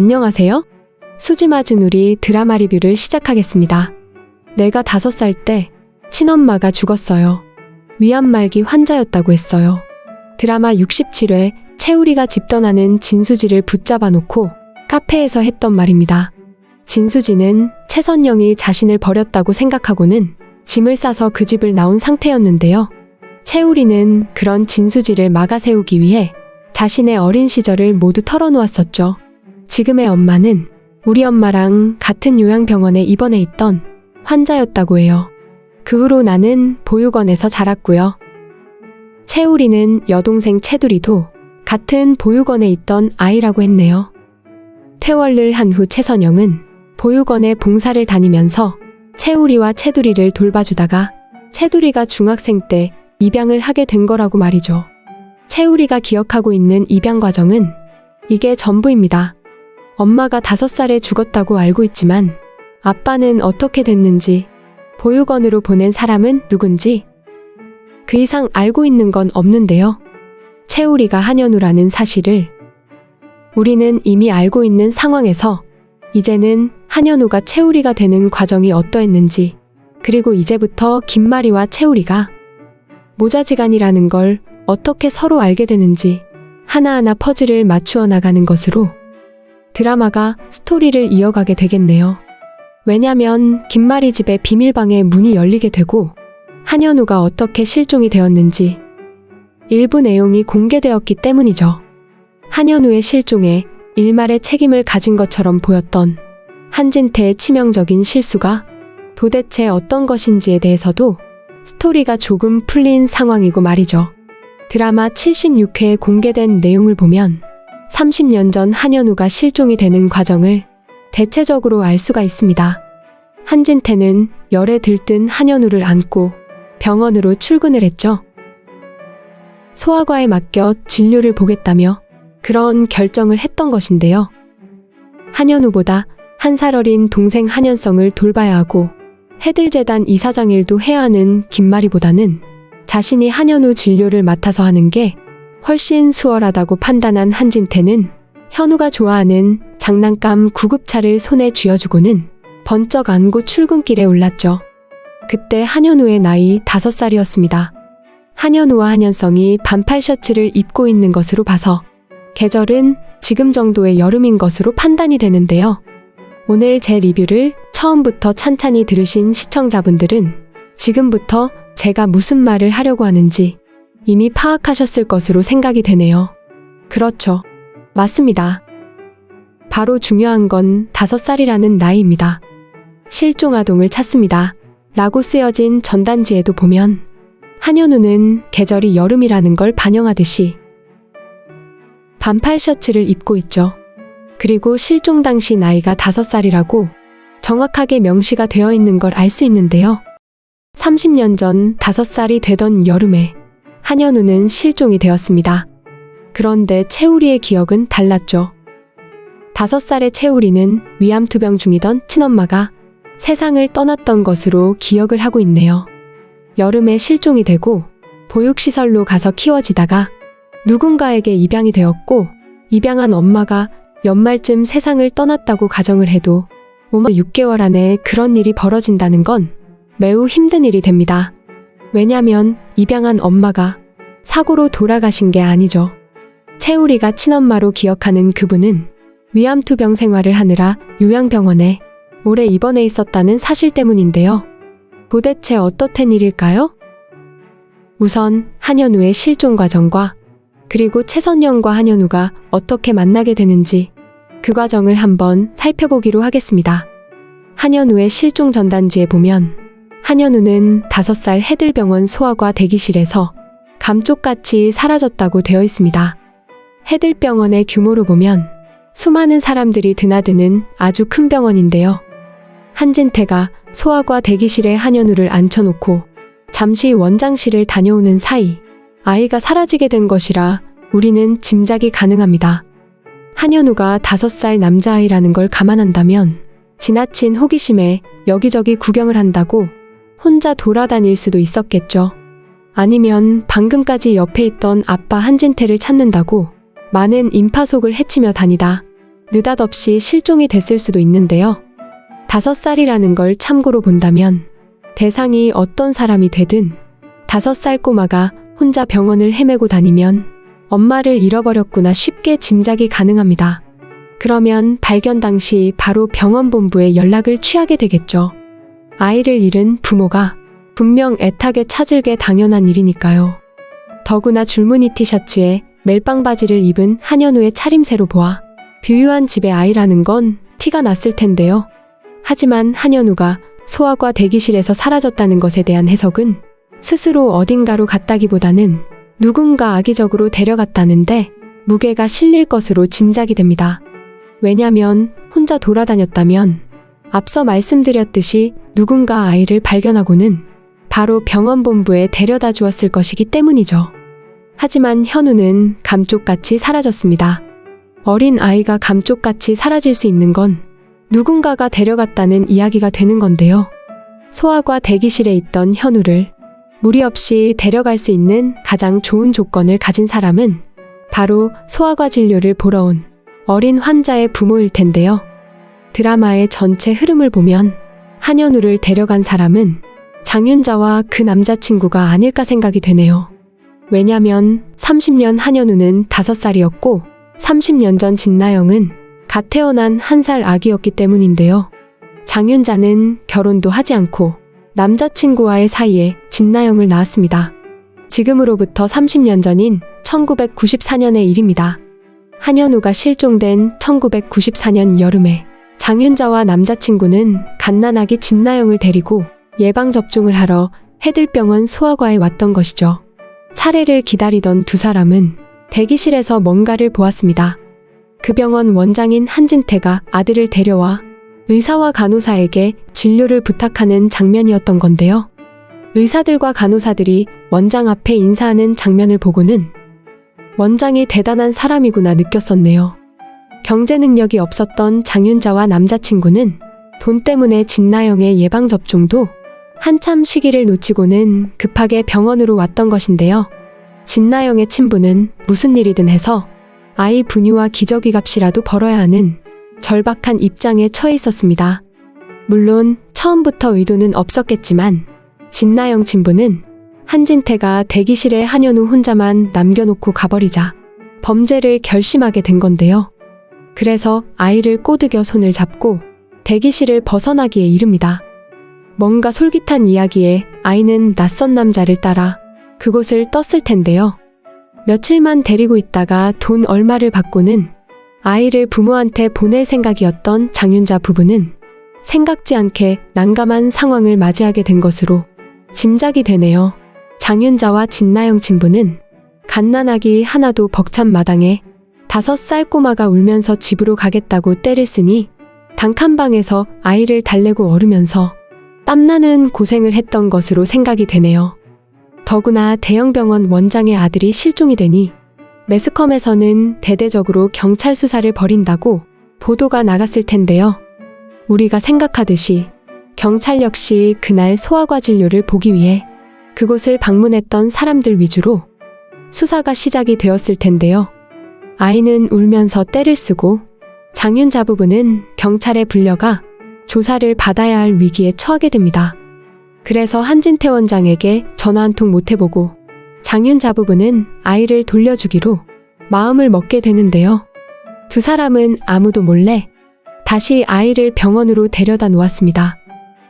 안녕하세요. 수지 맞은 우리 드라마 리뷰를 시작하겠습니다. 내가 5살 때 친엄마가 죽었어요. 위암말기 환자였다고 했어요. 드라마 67회 채우리가 집 떠나는 진수지를 붙잡아 놓고 카페에서 했던 말입니다. 진수지는 최선영이 자신을 버렸다고 생각하고는 짐을 싸서 그 집을 나온 상태였는데요. 채우리는 그런 진수지를 막아세우기 위해 자신의 어린 시절을 모두 털어놓았었죠. 지금의 엄마는 우리 엄마랑 같은 요양병원에 입원해 있던 환자였다고 해요. 그 후로 나는 보육원에서 자랐고요. 채우리는 여동생 채두리도 같은 보육원에 있던 아이라고 했네요. 퇴원을 한 후 최선영은 보육원에 봉사를 다니면서 채우리와 채두리를 돌봐주다가 채두리가 중학생 때 입양을 하게 된 거라고 말이죠. 채우리가 기억하고 있는 입양 과정은 이게 전부입니다. 엄마가 5살에 죽었다고 알고 있지만 아빠는 어떻게 됐는지, 보육원으로 보낸 사람은 누군지 그 이상 알고 있는 건 없는데요. 채우리가 한현우라는 사실을 우리는 이미 알고 있는 상황에서 이제는 한현우가 채우리가 되는 과정이 어떠했는지, 그리고 이제부터 김마리와 채우리가 모자지간이라는 걸 어떻게 서로 알게 되는지 하나하나 퍼즐을 맞추어 나가는 것으로 드라마가 스토리를 이어가게 되겠네요. 왜냐면 김마리 집의 비밀방에 문이 열리게 되고 한현우가 어떻게 실종이 되었는지 일부 내용이 공개되었기 때문이죠. 한현우의 실종에 일말의 책임을 가진 것처럼 보였던 한진태의 치명적인 실수가 도대체 어떤 것인지에 대해서도 스토리가 조금 풀린 상황이고 말이죠. 드라마 76회에 공개된 내용을 보면 30년 전 한현우가 실종이 되는 과정을 대체적으로 알 수가 있습니다. 한진태는 열에 들뜬 한현우를 안고 병원으로 출근을 했죠. 소아과에 맡겨 진료를 보겠다며 그런 결정을 했던 것인데요. 한현우보다 1살 어린 동생 한현성을 돌봐야 하고 해들재단 이사장 일도 해야 하는 김마리보다는 자신이 한현우 진료를 맡아서 하는 게 훨씬 수월하다고 판단한 한진태는 현우가 좋아하는 장난감 구급차를 손에 쥐어주고는 번쩍 안고 출근길에 올랐죠. 그때 한현우의 나이 5살이었습니다. 한현우와 한현성이 반팔 셔츠를 입고 있는 것으로 봐서 계절은 지금 정도의 여름인 것으로 판단이 되는데요. 오늘 제 리뷰를 처음부터 찬찬히 들으신 시청자분들은 지금부터 제가 무슨 말을 하려고 하는지 이미 파악하셨을 것으로 생각이 되네요. 그렇죠. 맞습니다. 바로 중요한 건 5살이라는 나이입니다. 실종 아동을 찾습니다. 라고 쓰여진 전단지에도 보면 한현우는 계절이 여름이라는 걸 반영하듯이 반팔 셔츠를 입고 있죠. 그리고 실종 당시 나이가 5살이라고 정확하게 명시가 되어 있는 걸 알 수 있는데요. 30년 전 5살이 되던 여름에 한현우는 실종이 되었습니다. 그런데 채우리의 기억은 달랐죠. 5살의 채우리는 위암투병 중이던 친엄마가 세상을 떠났던 것으로 기억을 하고 있네요. 여름에 실종이 되고 보육시설로 가서 키워지다가 누군가에게 입양이 되었고 입양한 엄마가 연말쯤 세상을 떠났다고 가정을 해도 6개월 안에 그런 일이 벌어진다는 건 매우 힘든 일이 됩니다. 왜냐면 입양한 엄마가 사고로 돌아가신 게 아니죠. 채우리가 친엄마로 기억하는 그분은 위암투병 생활을 하느라 요양병원에 오래 입원해 있었다는 사실 때문인데요. 도대체 어떻던 일일까요? 우선 한현우의 실종 과정과 그리고 최선영과 한현우가 어떻게 만나게 되는지 그 과정을 한번 살펴보기로 하겠습니다. 한현우의 실종 전단지에 보면 한현우는 5살 해들병원 소아과 대기실에서 감쪽같이 사라졌다고 되어 있습니다. 해들병원의 규모로 보면 수많은 사람들이 드나드는 아주 큰 병원인데요. 한진태가 소아과 대기실에 한현우를 앉혀놓고 잠시 원장실을 다녀오는 사이 아이가 사라지게 된 것이라 우리는 짐작이 가능합니다. 한현우가 5살 남자아이라는 걸 감안한다면 지나친 호기심에 여기저기 구경을 한다고 혼자 돌아다닐 수도 있었겠죠. 아니면 방금까지 옆에 있던 아빠 한진태를 찾는다고 많은 임파속을 헤치며 다니다 느닷없이 실종이 됐을 수도 있는데요. 5살이라는 걸 참고로 본다면 대상이 어떤 사람이 되든 5살 꼬마가 혼자 병원을 헤매고 다니면 엄마를 잃어버렸구나 쉽게 짐작이 가능합니다. 그러면 발견 당시 바로 병원 본부에 연락을 취하게 되겠죠. 아이를 잃은 부모가 분명 애타게 찾을 게 당연한 일이니까요. 더구나 줄무늬 티셔츠에 멜빵 바지를 입은 한현우의 차림새로 보아 부유한 집의 아이라는 건 티가 났을 텐데요. 하지만 한현우가 소아과 대기실에서 사라졌다는 것에 대한 해석은 스스로 어딘가로 갔다기보다는 누군가 악의적으로 데려갔다는데 무게가 실릴 것으로 짐작이 됩니다. 왜냐면 혼자 돌아다녔다면 앞서 말씀드렸듯이 누군가 아이를 발견하고는 바로 병원 본부에 데려다 주었을 것이기 때문이죠. 하지만 현우는 감쪽같이 사라졌습니다. 어린 아이가 감쪽같이 사라질 수 있는 건 누군가가 데려갔다는 이야기가 되는 건데요. 소아과 대기실에 있던 현우를 무리 없이 데려갈 수 있는 가장 좋은 조건을 가진 사람은 바로 소아과 진료를 보러 온 어린 환자의 부모일 텐데요. 드라마의 전체 흐름을 보면 한현우를 데려간 사람은 장윤자와 그 남자친구가 아닐까 생각이 되네요. 왜냐면 30년 한현우는 5살이었고 30년 전 진나영은 갓 태어난 1살 아기였기 때문인데요. 장윤자는 결혼도 하지 않고 남자친구와의 사이에 진나영을 낳았습니다. 지금으로부터 30년 전인 1994년의 일입니다. 한현우가 실종된 1994년 여름에 장윤자와 남자친구는 갓난아기 진나영을 데리고 예방접종을 하러 해들병원 소아과에 왔던 것이죠. 차례를 기다리던 두 사람은 대기실에서 뭔가를 보았습니다. 그 병원 원장인 한진태가 아들을 데려와 의사와 간호사에게 진료를 부탁하는 장면이었던 건데요. 의사들과 간호사들이 원장 앞에 인사하는 장면을 보고는 원장이 대단한 사람이구나 느꼈었네요. 경제 능력이 없었던 장윤자와 남자친구는 돈 때문에 진나영의 예방접종도 한참 시기를 놓치고는 급하게 병원으로 왔던 것인데요. 진나영의 친부는 무슨 일이든 해서 아이 분유와 기저귀 값이라도 벌어야 하는 절박한 입장에 처해 있었습니다. 물론 처음부터 의도는 없었겠지만 진나영 친부는 한진태가 대기실에 한현우 혼자만 남겨놓고 가버리자 범죄를 결심하게 된 건데요. 그래서 아이를 꼬드겨 손을 잡고 대기실을 벗어나기에 이릅니다. 뭔가 솔깃한 이야기에 아이는 낯선 남자를 따라 그곳을 떴을 텐데요. 며칠만 데리고 있다가 돈 얼마를 받고는 아이를 부모한테 보낼 생각이었던 장윤자 부부는 생각지 않게 난감한 상황을 맞이하게 된 것으로 짐작이 되네요. 장윤자와 진나영 친부는 갓난아기 하나도 벅찬 마당에 5살 꼬마가 울면서 집으로 가겠다고 떼를 쓰니 단칸방에서 아이를 달래고 얼으면서 땀나는 고생을 했던 것으로 생각이 되네요. 더구나 대형병원 원장의 아들이 실종이 되니 매스컴에서는 대대적으로 경찰 수사를 벌인다고 보도가 나갔을 텐데요. 우리가 생각하듯이 경찰 역시 그날 소아과 진료를 보기 위해 그곳을 방문했던 사람들 위주로 수사가 시작이 되었을 텐데요. 아이는 울면서 떼를 쓰고 장윤자 부부는 경찰에 불려가 조사를 받아야 할 위기에 처하게 됩니다. 그래서 한진태 원장에게 전화 한 통 못 해보고 장윤자 부부는 아이를 돌려주기로 마음을 먹게 되는데요. 두 사람은 아무도 몰래 다시 아이를 병원으로 데려다 놓았습니다.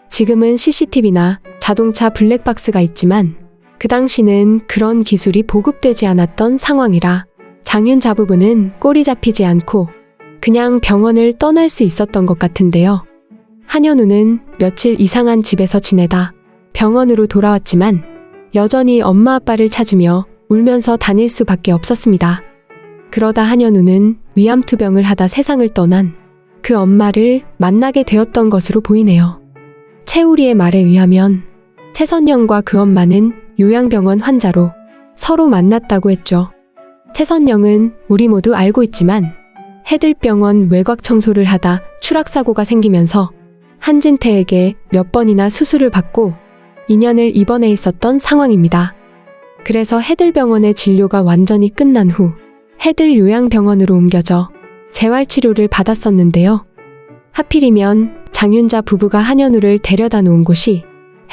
지금은 CCTV나 자동차 블랙박스가 있지만 그 당시는 그런 기술이 보급되지 않았던 상황이라 장윤자 부부는 꼬리 잡히지 않고 그냥 병원을 떠날 수 있었던 것 같은데요. 한현우는 며칠 이상한 집에서 지내다 병원으로 돌아왔지만 여전히 엄마 아빠를 찾으며 울면서 다닐 수밖에 없었습니다. 그러다 한현우는 위암투병을 하다 세상을 떠난 그 엄마를 만나게 되었던 것으로 보이네요. 채우리의 말에 의하면 최선영과 그 엄마는 요양병원 환자로 서로 만났다고 했죠. 최선영은 우리 모두 알고 있지만 해들병원 외곽 청소를 하다 추락사고가 생기면서 한진태에게 몇 번이나 수술을 받고 2년을 입원해 있었던 상황입니다. 그래서 해들병원의 진료가 완전히 끝난 후 해들 요양병원으로 옮겨져 재활치료를 받았었는데요. 하필이면 장윤자 부부가 한현우를 데려다 놓은 곳이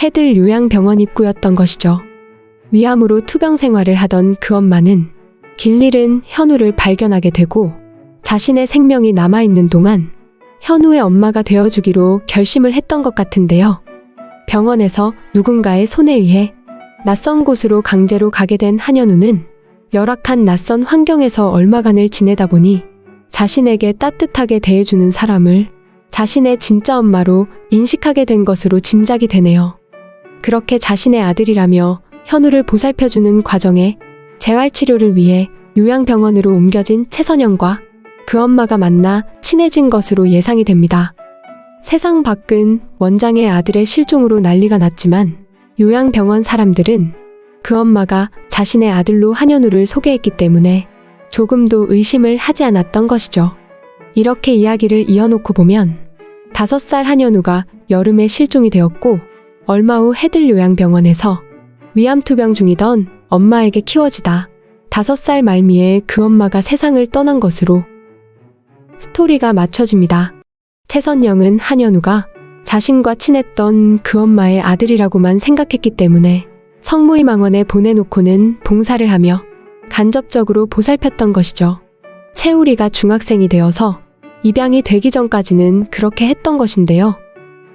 해들 요양병원 입구였던 것이죠. 위암으로 투병 생활을 하던 그 엄마는 길 잃은 현우를 발견하게 되고 자신의 생명이 남아있는 동안 현우의 엄마가 되어주기로 결심을 했던 것 같은데요. 병원에서 누군가의 손에 의해 낯선 곳으로 강제로 가게 된 한현우는 열악한 낯선 환경에서 얼마간을 지내다 보니 자신에게 따뜻하게 대해주는 사람을 자신의 진짜 엄마로 인식하게 된 것으로 짐작이 되네요. 그렇게 자신의 아들이라며 현우를 보살펴주는 과정에 재활치료를 위해 요양병원으로 옮겨진 최선영과 그 엄마가 만나 친해진 것으로 예상이 됩니다. 세상 밖은 원장의 아들의 실종으로 난리가 났지만 요양병원 사람들은 그 엄마가 자신의 아들로 한현우를 소개했기 때문에 조금도 의심을 하지 않았던 것이죠. 이렇게 이야기를 이어놓고 보면 5살 한현우가 여름에 실종이 되었고 얼마 후 해들 요양병원에서 위암 투병 중이던 엄마에게 키워지다 5살 말미에 그 엄마가 세상을 떠난 것으로 스토리가 맞춰집니다. 최선영은 한현우가 자신과 친했던 그 엄마의 아들이라고만 생각했기 때문에 성모임망원에 보내놓고는 봉사를 하며 간접적으로 보살폈던 것이죠. 채우리가 중학생이 되어서 입양이 되기 전까지는 그렇게 했던 것인데요.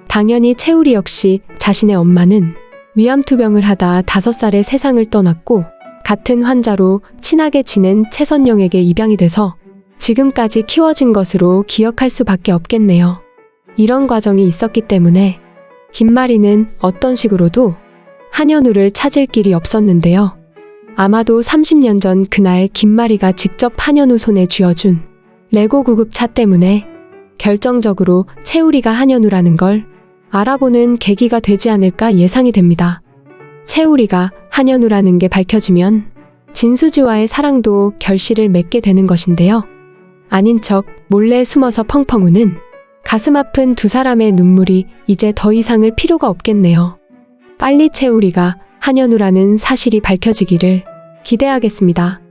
당연히 채우리 역시 자신의 엄마는 위암투병을 하다 5살에 세상을 떠났고 같은 환자로 친하게 지낸 최선영에게 입양이 돼서 지금까지 키워진 것으로 기억할 수밖에 없겠네요. 이런 과정이 있었기 때문에 김마리는 어떤 식으로도 한현우를 찾을 길이 없었는데요. 아마도 30년 전 그날 김마리가 직접 한현우 손에 쥐어준 레고 구급차 때문에 결정적으로 채우리가 한현우라는 걸 알아보는 계기가 되지 않을까 예상이 됩니다. 채우리가 한현우라는 게 밝혀지면 진수지와의 사랑도 결실을 맺게 되는 것인데요. 아닌 척 몰래 숨어서 펑펑 우는 가슴 아픈 두 사람의 눈물이 이제 더 이상을 필요가 없겠네요. 빨리 채우리가 한현우라는 사실이 밝혀지기를 기대하겠습니다.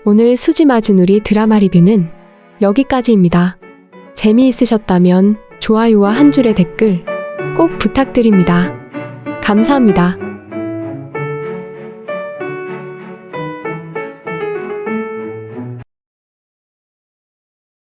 오늘 수지 맞은 우리 드라마 리뷰는 여기까지입니다. 재미있으셨다면 좋아요와 한 줄의 댓글 꼭 부탁드립니다. 감사합니다.